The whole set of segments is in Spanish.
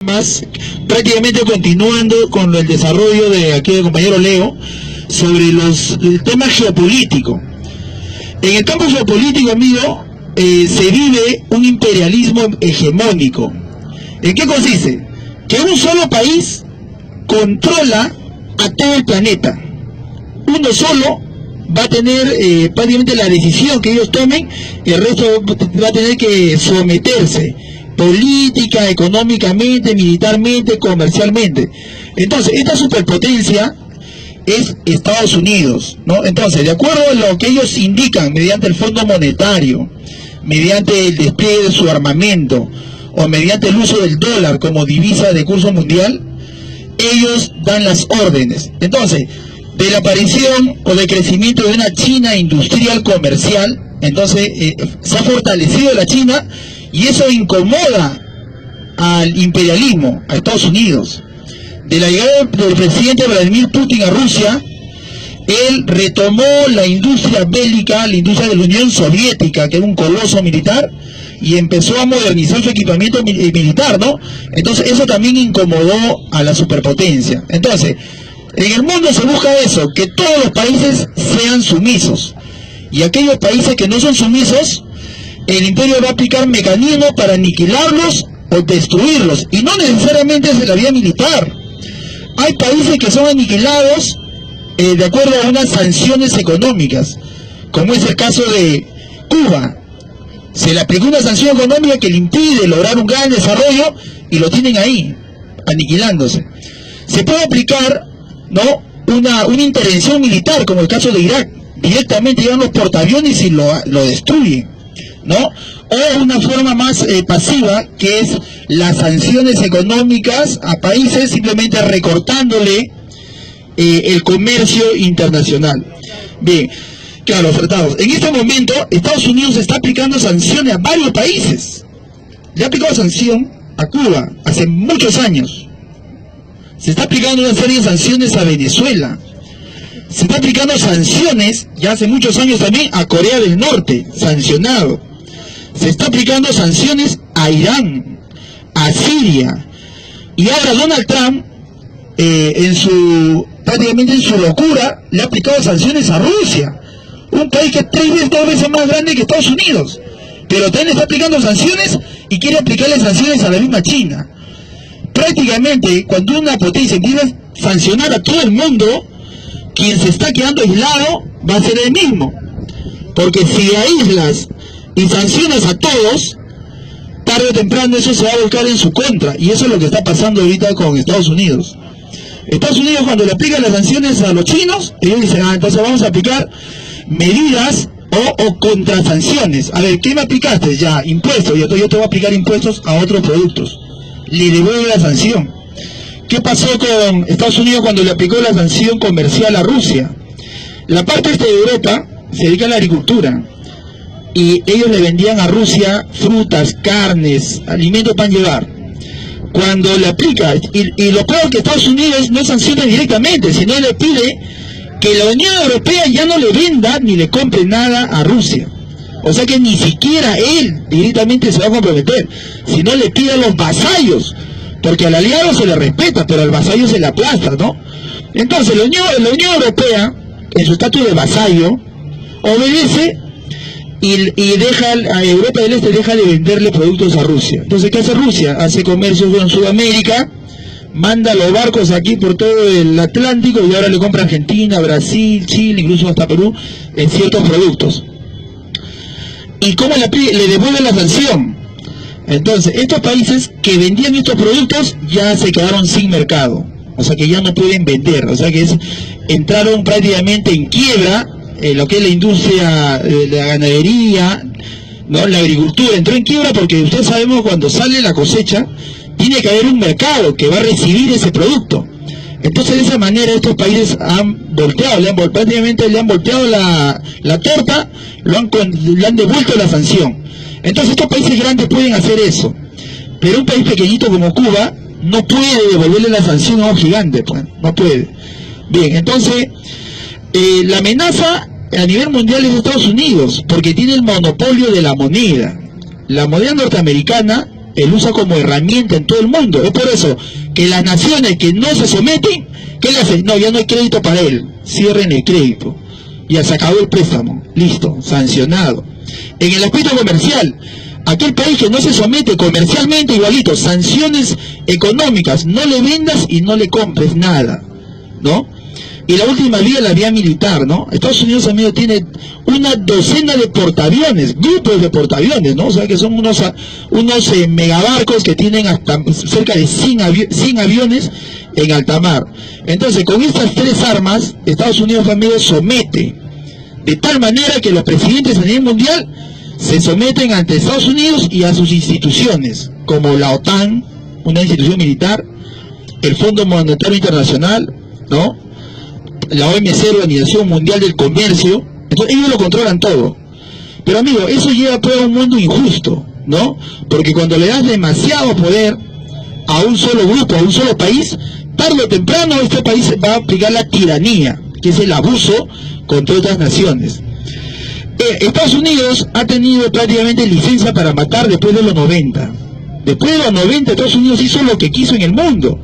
Más prácticamente continuando con el desarrollo de aquí del compañero Leo sobre el tema geopolítico. En el campo geopolítico, amigo, se vive un imperialismo hegemónico. ¿En qué consiste? Que un solo país controla a todo el planeta. Uno solo va a tener prácticamente la decisión que ellos tomen, y el resto va a tener que someterse política, económicamente, militarmente, comercialmente. Entonces, esta superpotencia es Estados Unidos, ¿no? Entonces, de acuerdo a lo que ellos indican mediante el Fondo Monetario, mediante el despliegue de su armamento o mediante el uso del dólar como divisa de curso mundial, ellos dan las órdenes. Entonces, de la aparición o de crecimiento de una China industrial comercial, entonces se ha fortalecido la China, y eso incomoda al imperialismo, a Estados Unidos. De la llegada del presidente Vladimir Putin a Rusia, él retomó la industria bélica, la industria de la Unión Soviética, que era un coloso militar, y empezó a modernizar su equipamiento militar, ¿no? Entonces eso también incomodó a la superpotencia. Entonces, en el mundo se busca eso, que todos los países sean sumisos, y aquellos países que no son sumisos, el imperio va a aplicar mecanismos para aniquilarlos o destruirlos, y no necesariamente es de la vía militar. Hay países que son aniquilados de acuerdo a unas sanciones económicas, como es el caso de Cuba. Se le aplicó una sanción económica que le impide lograr un gran desarrollo y lo tienen ahí, aniquilándose. Se puede aplicar, ¿no?, una intervención militar, como el caso de Irak. Directamente llegan los portaaviones y lo destruyen, ¿no? O una forma más pasiva, que es las sanciones económicas a países, simplemente recortándole el comercio internacional. Bien, claro, tratados. En este momento, Estados Unidos está aplicando sanciones a varios países. Le ha aplicado sanción a Cuba hace muchos años. Se está aplicando una serie de sanciones a Venezuela. Se está aplicando sanciones, ya hace muchos años también, a Corea del Norte, sancionado. Se está aplicando sanciones a Irán, a Siria. Y ahora Donald Trump, prácticamente en su locura, le ha aplicado sanciones a Rusia. Un país que es 2 veces más grande que Estados Unidos. Pero también está aplicando sanciones y quiere aplicarle sanciones a la misma China. Prácticamente, cuando una potencia empieza a sancionar a todo el mundo, quien se está quedando aislado va a ser él mismo. Porque si aíslas y sancionas a todos, tarde o temprano eso se va a volcar en su contra, y eso es lo que está pasando ahorita con Estados Unidos. Estados Unidos, cuando le aplica las sanciones a los chinos, ellos dicen, entonces vamos a aplicar medidas o contrasanciones. A ver, ¿qué me aplicaste? Ya, impuestos, yo te voy a aplicar impuestos a otros productos. Le devuelve la sanción. ¿Qué pasó con Estados Unidos cuando le aplicó la sanción comercial a Rusia? La parte este de Europa se dedica a la agricultura, y ellos le vendían a Rusia frutas, carnes, alimentos para llevar. Cuando le aplica, y lo peor que Estados Unidos no sanciona directamente, sino le pide que la Unión Europea ya no le venda ni le compre nada a Rusia. O sea que ni siquiera él directamente se va a comprometer, sino le pide a los vasallos, porque al aliado se le respeta, pero al vasallo se le aplasta, ¿no? Entonces la Unión Europea, en su estatus de vasallo, obedece y deja a Europa del Este, deja de venderle productos a Rusia. Entonces, ¿qué hace Rusia? Hace comercio con Sudamérica, manda los barcos aquí por todo el Atlántico, y ahora le compra a Argentina, Brasil, Chile, incluso hasta Perú, en ciertos productos. ¿Y cómo le devuelve la sanción? Entonces, estos países que vendían estos productos ya se quedaron sin mercado, o sea que ya no pueden vender, o sea que entraron prácticamente en quiebra. Lo que es la industria de la ganadería, ¿no?, la agricultura entró en quiebra, porque ustedes sabemos, cuando sale la cosecha tiene que haber un mercado que va a recibir ese producto. Entonces, de esa manera estos países han volteado, prácticamente le han volteado la torta, le han devuelto la sanción. Entonces estos países grandes pueden hacer eso, pero un país pequeñito como Cuba no puede devolverle la sanción a un gigante, pues, no puede. Bien, entonces la amenaza a nivel mundial es Estados Unidos, porque tiene el monopolio de la moneda. La moneda norteamericana él usa como herramienta en todo el mundo. Es por eso que las naciones que no se someten, ¿qué le hacen? No, ya no hay crédito para él, cierren el crédito, ya se acabó el préstamo, listo, sancionado. En el aspecto comercial, aquel país que no se somete comercialmente, igualito, sanciones económicas, no le vendas y no le compres nada, ¿no? Y la última vía, la vía militar, ¿no? Estados Unidos, amigo, tiene una docena de portaaviones, grupos de portaaviones, ¿no? O sea que son unos megabarcos que tienen hasta cerca de 100 aviones en alta mar. Entonces, con estas tres armas, Estados Unidos, amigo, somete, de tal manera que los presidentes a nivel mundial se someten ante Estados Unidos y a sus instituciones, como la OTAN, una institución militar, el Fondo Monetario Internacional, ¿no? La OMC, Organización Mundial del Comercio. Entonces ellos lo controlan todo. Pero amigo, eso lleva a un mundo injusto, ¿no? Porque cuando le das demasiado poder a un solo grupo, a un solo país, tarde o temprano este país va a aplicar la tiranía, que es el abuso contra otras naciones. Estados Unidos ha tenido prácticamente licencia para matar después de los 90. Después de los 90 Estados Unidos hizo lo que quiso en el mundo.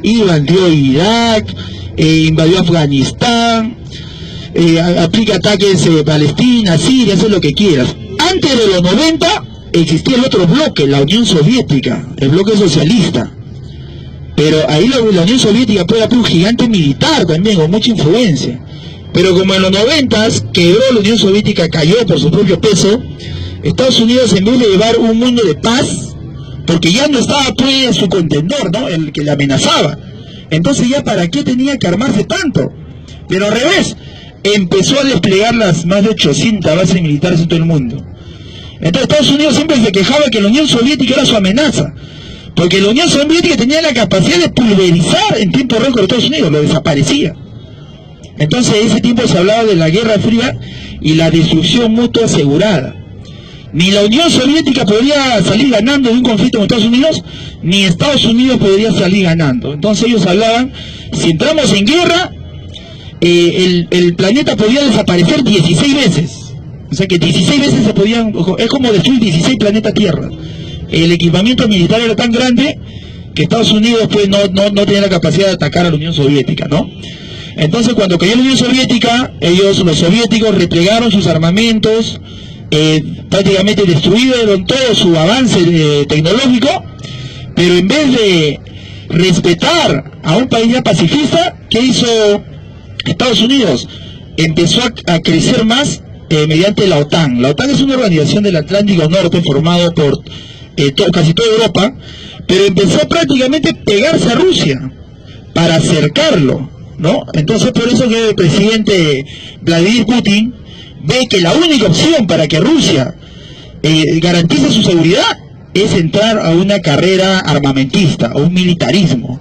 Invadió Irak, invadió Afganistán, aplica ataques Palestina, Siria, hace lo que quieras. Antes de los 90 existía el otro bloque, la Unión Soviética, el bloque socialista. Pero ahí la Unión Soviética fue un gigante militar también, con mucha influencia. Pero como en los 90 quebró la Unión Soviética, cayó por su propio peso, Estados Unidos, en vez de llevar un mundo de paz, porque ya no estaba pues su contendor, ¿no? El que le amenazaba. Entonces ya para qué tenía que armarse tanto. Pero al revés, empezó a desplegar las más de 800 bases militares en todo el mundo. Entonces Estados Unidos siempre se quejaba que la Unión Soviética era su amenaza, porque la Unión Soviética tenía la capacidad de pulverizar en tiempo récord a Estados Unidos, lo desaparecía. Entonces en ese tiempo se hablaba de la Guerra Fría y la destrucción mutua asegurada. Ni la Unión Soviética podría salir ganando de un conflicto con Estados Unidos, ni Estados Unidos podría salir ganando. Entonces ellos hablaban, si entramos en guerra, el planeta podría desaparecer 16 veces. O sea que 16 veces se podían, es como destruir 16 planetas Tierra. El equipamiento militar era tan grande que Estados Unidos pues no tenía la capacidad de atacar a la Unión Soviética, ¿no? Entonces cuando cayó la Unión Soviética, los soviéticos replegaron sus armamentos, prácticamente destruyeron todo su avance tecnológico, pero en vez de respetar a un país ya pacifista, ¿qué hizo Estados Unidos? Empezó a crecer más mediante la OTAN. La OTAN es una organización del Atlántico Norte formado por casi toda Europa, pero empezó prácticamente a pegarse a Rusia para acercarlo, ¿no? Entonces por eso que el presidente Vladimir Putin ve que la única opción para que Rusia garantice su seguridad es entrar a una carrera armamentista, a un militarismo.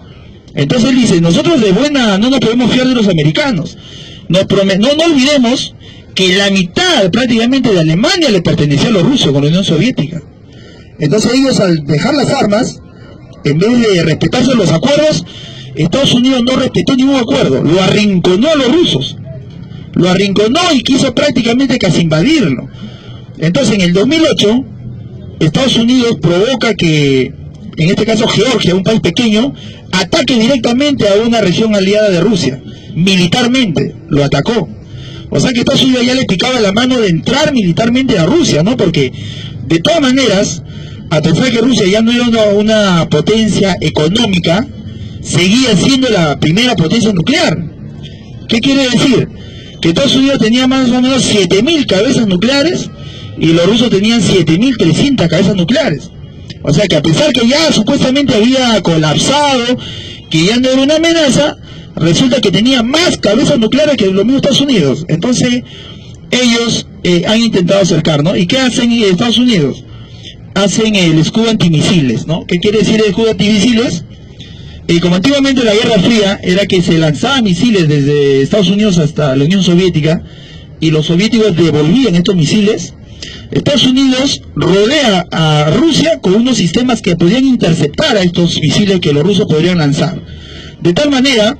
Entonces él dice, nosotros de buena no nos podemos fiar de los americanos. No olvidemos que la mitad prácticamente de Alemania le pertenecía a los rusos con la Unión Soviética. Entonces ellos, al dejar las armas, en vez de respetarse los acuerdos, Estados Unidos no respetó ningún acuerdo, lo arrinconó a los rusos. Lo arrinconó y quiso prácticamente casi invadirlo. Entonces en el 2008 Estados Unidos provoca que, en este caso Georgia, un país pequeño, ataque directamente a una región aliada de Rusia. Militarmente lo atacó. O sea que Estados Unidos ya le picaba la mano de entrar militarmente a Rusia, ¿no? Porque de todas maneras, a pesar de que Rusia ya no era una potencia económica, seguía siendo la primera potencia nuclear. ¿Qué quiere decir? Que Estados Unidos tenía más o menos 7.000 cabezas nucleares y los rusos tenían 7.300 cabezas nucleares. O sea que a pesar que ya supuestamente había colapsado, que ya no era una amenaza, resulta que tenía más cabezas nucleares que los mismos Estados Unidos. Entonces ellos han intentado acercar, ¿no? ¿Y qué hacen Estados Unidos? Hacen el escudo antimisiles, ¿no? ¿Qué quiere decir el escudo antimisiles? Como antiguamente la Guerra Fría era que se lanzaban misiles desde Estados Unidos hasta la Unión Soviética y los soviéticos devolvían estos misiles, Estados Unidos rodea a Rusia con unos sistemas que podían interceptar a estos misiles que los rusos podrían lanzar. De tal manera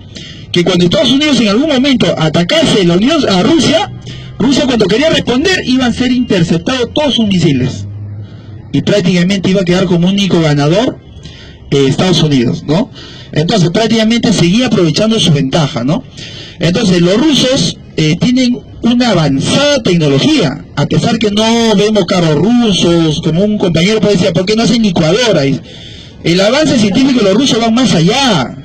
que cuando Estados Unidos en algún momento atacase a Rusia, Rusia cuando quería responder iban a ser interceptados todos sus misiles. y prácticamente iba a quedar como único ganador Estados Unidos, ¿no? Entonces prácticamente seguía aprovechando su ventaja, ¿no? Entonces los rusos tienen una avanzada tecnología, a pesar que no vemos carros rusos, como un compañero puede decir, ¿por qué no hacen licuadoras? El avance científico de los rusos va más allá.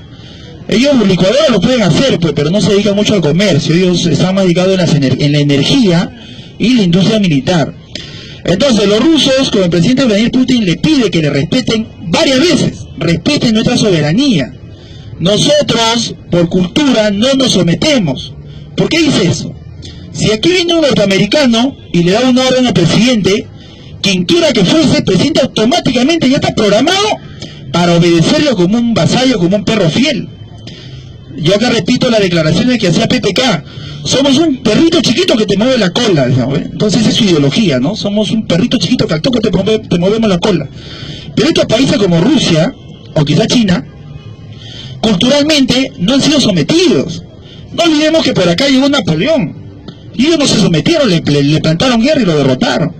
Ellos licuadoras lo pueden hacer, pues, pero no se dedican mucho al comercio. Ellos están más dedicados en la energía y la industria militar. Entonces los rusos, como el presidente Vladimir Putin, le pide que le respeten varias veces, respeten nuestra soberanía. Nosotros, por cultura, no nos sometemos. ¿Por qué dice eso? Si aquí viene un norteamericano y le da una orden al presidente, quien quiera que fuese, el presidente automáticamente ya está programado para obedecerlo como un vasallo, como un perro fiel. Yo acá repito las declaraciones que hacía PPK. Somos un perrito chiquito que te mueve la cola, ¿no? Entonces esa es su ideología, ¿no? Somos un perrito chiquito que al toque te movemos la cola. Pero estos países como Rusia, o quizá China, culturalmente no han sido sometidos. No olvidemos que por acá llegó Napoleón, y ellos no se sometieron, le plantaron guerra y lo derrotaron.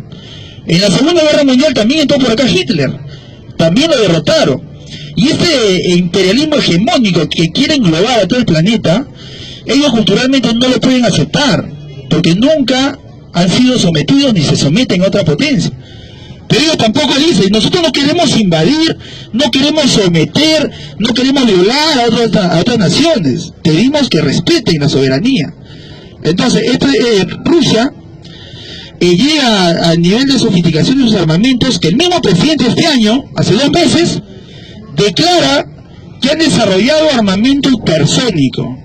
En la Segunda Guerra Mundial también entró por acá Hitler, también lo derrotaron. Y este imperialismo hegemónico que quiere englobar a todo el planeta, ellos culturalmente no lo pueden aceptar, porque nunca han sido sometidos ni se someten a otra potencia. Pero ellos tampoco dicen, nosotros no queremos invadir, no queremos someter, no queremos violar a otras naciones, pedimos que respeten la soberanía. Entonces, Rusia llega al nivel de sofisticación de sus armamentos que el mismo presidente este año, hace 2 meses, declara que han desarrollado armamento hipersónico,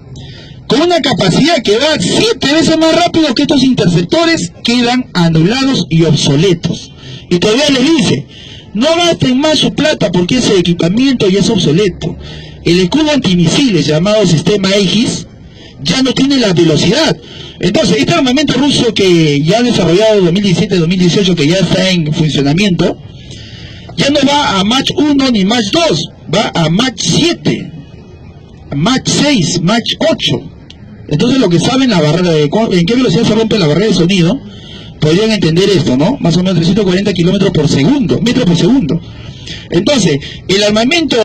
con una capacidad que va 7 veces más rápido que estos interceptores, quedan anulados y obsoletos. Y todavía le dice, no gasten más su plata porque ese equipamiento ya es obsoleto. El escudo antimisiles llamado sistema Aegis ya no tiene la velocidad. Entonces, este armamento ruso que ya ha desarrollado en 2017-2018, que ya está en funcionamiento, ya no va a Mach 1 ni Mach 2, va a Mach 7, Mach 6, Mach 8. Entonces lo que saben la barrera de en qué velocidad se rompe la barrera de sonido, podrían entender esto, ¿no? Más o menos 340 kilómetros por segundo, metros por segundo. Entonces, el armamento